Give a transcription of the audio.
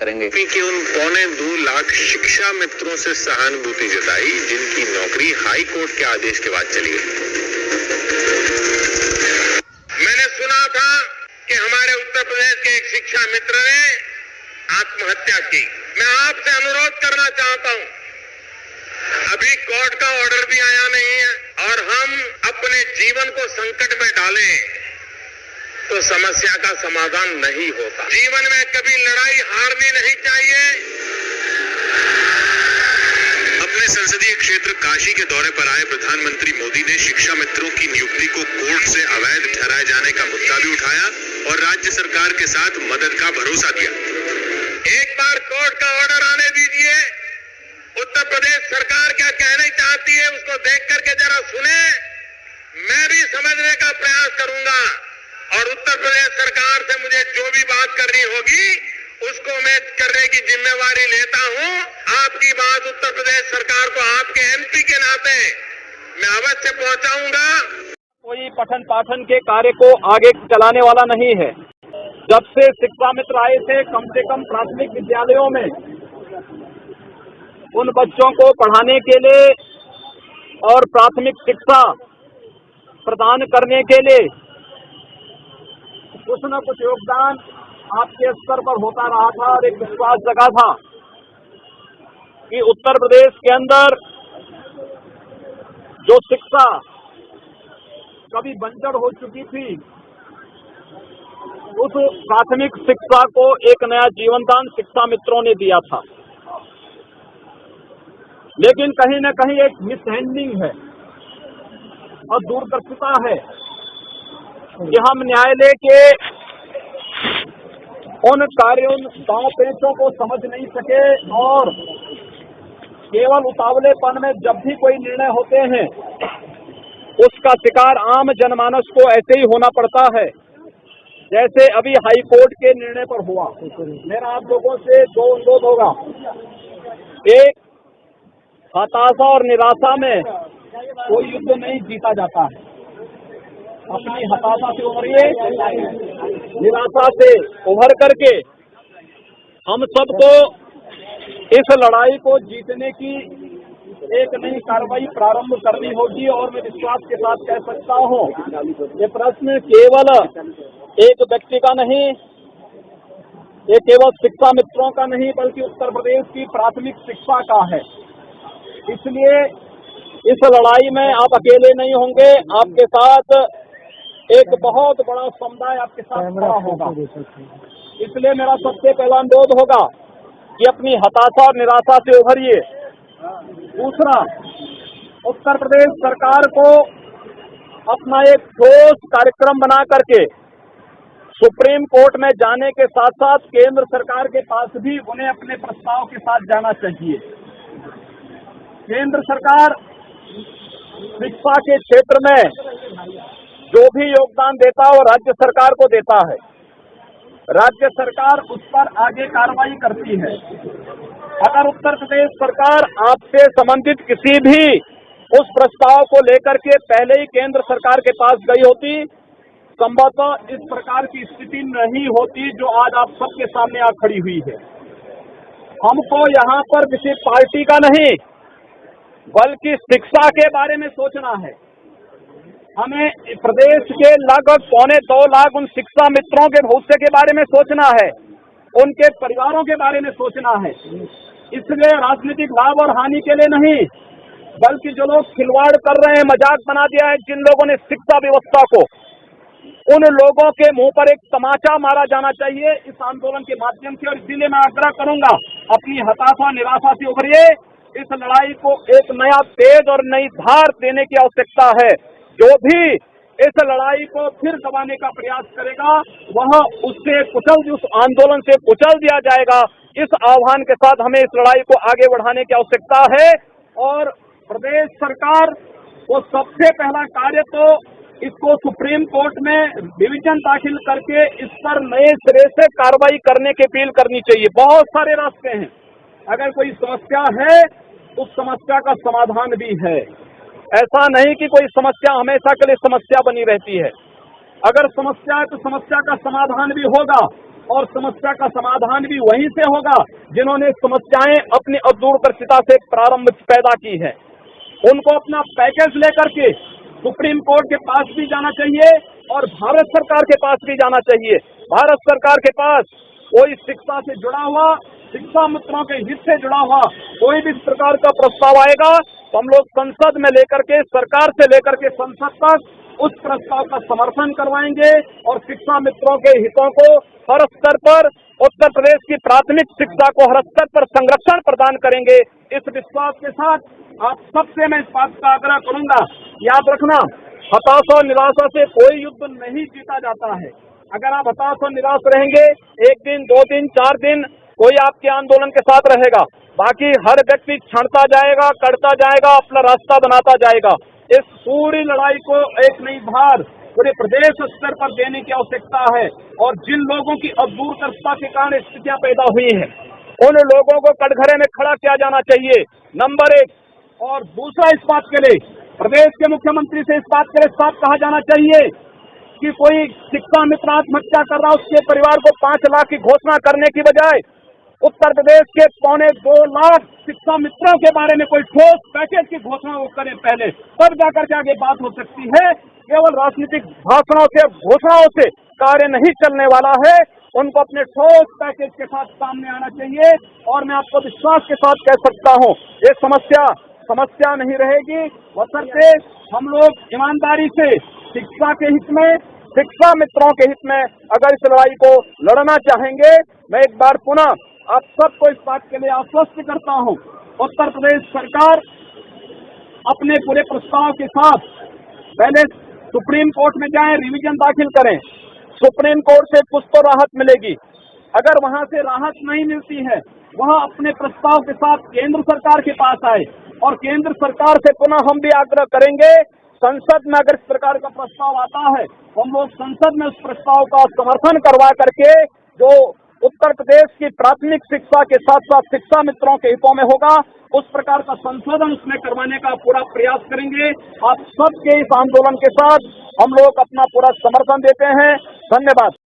करेंगे। कि उन 2.25 लाख शिक्षा मित्रों से सहानुभूति जताई जिनकी नौकरी हाई कोर्ट के आदेश के बाद चली गई। मैंने सुना था कि हमारे उत्तर प्रदेश के एक शिक्षा मित्र ने आत्महत्या की। मैं आपसे अनुरोध करना चाहता हूं, अभी कोर्ट का ऑर्डर भी आया नहीं है और हम अपने जीवन को संकट में डालें तो समस्या का समाधान नहीं होता। जीवन में कभी लड़ाई हारनी नहीं चाहिए। अपने संसदीय क्षेत्र काशी के दौरे पर आए प्रधानमंत्री मोदी ने शिक्षा मित्रों की नियुक्ति को कोर्ट से अवैध ठहराए जाने का मुद्दा भी उठाया और राज्य सरकार के साथ मदद का भरोसा दिया। एक बार कोर्ट का ऑर्डर आने दीजिए। उत्तर प्रदेश सरकार क्या कहना चाहती है उसको देख करके जरा सुने। मैं भी समझने का प्रयास करूंगा और उत्तर प्रदेश सरकार से मुझे जो भी बात करनी होगी उसको मैं करने की जिम्मेवारी लेता हूं। आपकी बात उत्तर प्रदेश सरकार को आपके एमपी के नाते मैं अवश्य पहुंचाऊंगा। कोई पठन पाठन के कार्य को आगे चलाने वाला नहीं है। जब से शिक्षा मित्र आए थे, कम से कम प्राथमिक विद्यालयों में उन बच्चों को पढ़ाने के लिए और प्राथमिक शिक्षा प्रदान करने के लिए कुछ न कुछ योगदान आपके स्तर पर होता रहा था और एक विश्वास जगा था कि उत्तर प्रदेश के अंदर जो शिक्षा कभी बंजर हो चुकी थी, उस प्राथमिक शिक्षा को एक नया जीवनदान शिक्षा मित्रों ने दिया था। लेकिन कहीं न कहीं एक मिसहैंडलिंग है और दूरदर्शिता है कि हम न्यायालय के उन कार्यों दांव पेचों को समझ नहीं सके और केवल उतावलेपन में जब भी कोई निर्णय होते हैं उसका शिकार आम जनमानस को ऐसे ही होना पड़ता है जैसे अभी हाई कोर्ट के निर्णय पर हुआ। मेरा आप लोगों से दो अनुरोध होगा। एक, हताशा और निराशा में कोई युद्ध नहीं जीता जाता है। अपनी हताशा से उभरिए, निराशा से उभर करके हम सबको इस लड़ाई को जीतने की एक नई कार्रवाई प्रारंभ करनी होगी। और मैं विश्वास के साथ कह सकता हूँ, ये प्रश्न केवल एक व्यक्ति का नहीं, ये केवल शिक्षा मित्रों का नहीं, बल्कि उत्तर प्रदेश की प्राथमिक शिक्षा का है। इसलिए इस लड़ाई में आप अकेले नहीं होंगे, आपके साथ एक बहुत बड़ा समुदाय आपके साथ खड़ा होगा। इसलिए मेरा सबसे पहला अनुरोध होगा कि अपनी हताशा और निराशा से उभरिए। दूसरा, उत्तर प्रदेश सरकार को अपना एक ठोस कार्यक्रम बना करके सुप्रीम कोर्ट में जाने के साथ साथ केंद्र सरकार के पास भी उन्हें अपने प्रस्ताव के साथ जाना चाहिए। केंद्र सरकार शिक्षा के क्षेत्र में जो भी योगदान देता है वो राज्य सरकार को देता है। राज्य सरकार उस पर आगे कार्रवाई करती है। अगर उत्तर प्रदेश सरकार आपसे संबंधित किसी भी उस प्रस्ताव को लेकर के पहले ही केंद्र सरकार के पास गई होती, संभवतः इस प्रकार की स्थिति नहीं होती जो आज आप सबके सामने आ खड़ी हुई है। हमको यहाँ पर किसी पार्टी का नहीं बल्कि शिक्षा के बारे में सोचना है। हमें प्रदेश के लगभग 2.25 लाख उन शिक्षा मित्रों के भविष्य के बारे में सोचना है, उनके परिवारों के बारे में सोचना है। इसलिए राजनीतिक लाभ और हानि के लिए नहीं, बल्कि जो लोग खिलवाड़ कर रहे हैं, मजाक बना दिया है जिन लोगों ने शिक्षा व्यवस्था को, उन लोगों के मुंह पर एक तमाचा मारा जाना चाहिए इस आंदोलन के माध्यम से। और इसीलिए मैं आग्रह करूंगा, अपनी हताशा निराशा से उभरिए। इस लड़ाई को एक नया तेज और नई धार देने की आवश्यकता है। जो भी इस लड़ाई को फिर दबाने का प्रयास करेगा वह उससे कुचल, उस आंदोलन से कुचल दिया जाएगा। इस आह्वान के साथ हमें इस लड़ाई को आगे बढ़ाने की आवश्यकता है। और प्रदेश सरकार को सबसे पहला कार्य तो इसको सुप्रीम कोर्ट में डिवीजन दाखिल करके इस पर नए सिरे से कार्रवाई करने की अपील करनी चाहिए। बहुत सारे रास्ते हैं, अगर कोई समस्या है उस समस्या का समाधान भी है। ऐसा नहीं कि कोई समस्या हमेशा के लिए समस्या बनी रहती है। अगर समस्या है तो समस्या का समाधान भी होगा। और समस्या का समाधान भी वहीं से होगा जिन्होंने समस्याएं अपनी अदूरदर्शिता से प्रारंभ पैदा की है। उनको अपना पैकेज लेकर के सुप्रीम कोर्ट के पास भी जाना चाहिए और भारत सरकार के पास भी जाना चाहिए। भारत सरकार के पास कोई शिक्षा से जुड़ा हुआ, शिक्षा मित्रों के हित से जुड़ा हुआ कोई भी इस प्रकार का प्रस्ताव आएगा तो हम लोग संसद में लेकर के, सरकार से लेकर के संसद तक उस प्रस्ताव का समर्थन करवाएंगे और शिक्षा मित्रों के हितों को हर स्तर पर, उत्तर प्रदेश की प्राथमिक शिक्षा को हर स्तर पर संरक्षण प्रदान करेंगे। इस विश्वास के साथ आप सबसे मैं इस बात का आग्रह करूंगा, याद रखना, हताशा और निराशा से कोई युद्ध नहीं जीता जाता है। अगर आप हताश और निराश रहेंगे, एक दिन, 2 दिन, 4 दिन कोई आपके आंदोलन के साथ रहेगा, बाकी हर व्यक्ति छड़ता जाएगा, करता जाएगा, अपना रास्ता बनाता जाएगा। इस पूरी लड़ाई को एक नई धार पूरे प्रदेश स्तर पर देने की आवश्यकता है और जिन लोगों की अदूरदर्शिता के कारण स्थितियां पैदा हुई हैं, उन लोगों को कटघरे में खड़ा किया जाना चाहिए, नंबर 1। और दूसरा, इस बात के लिए प्रदेश के मुख्यमंत्री से इस बात के लिए साफ कहा जाना चाहिए कि कोई शिक्षा मित्र आत्महत्या कर रहा, उसके परिवार को 5 लाख की घोषणा करने की बजाय उत्तर प्रदेश के 2.25 लाख शिक्षा मित्रों के बारे में कोई ठोस पैकेज की घोषणा वो करें पहले, तब जाकर के आगे बात हो सकती है। केवल राजनीतिक भाषणों से, घोषणाओं से कार्य नहीं चलने वाला है। उनको अपने ठोस पैकेज के साथ सामने आना चाहिए और मैं आपको विश्वास के साथ कह सकता हूँ, ये समस्या नहीं रहेगी, बशर्ते हम लोग ईमानदारी से शिक्षा के हित में, शिक्षा मित्रों के हित में अगर इस लड़ाई को लड़ना चाहेंगे। मैं एक बार पुनः आप सबको इस बात के लिए आश्वस्त करता हूं, उत्तर प्रदेश सरकार अपने पूरे प्रस्ताव के साथ पहले सुप्रीम कोर्ट में जाएं, रिवीजन दाखिल करें, सुप्रीम कोर्ट से कुछ तो राहत मिलेगी। अगर वहां से राहत नहीं मिलती है, वहां अपने प्रस्ताव के साथ केंद्र सरकार के पास आए और केंद्र सरकार से पुनः हम भी आग्रह करेंगे, संसद में अगर इस प्रकार का प्रस्ताव आता है तो हम लोग संसद में उस प्रस्ताव का समर्थन करवा करके जो उत्तर प्रदेश की प्राथमिक शिक्षा के साथ साथ शिक्षा मित्रों के हितों में होगा, उस प्रकार का संशोधन उसमें करवाने का पूरा प्रयास करेंगे। आप सबके इस आंदोलन के साथ हम लोग अपना पूरा समर्थन देते हैं। धन्यवाद।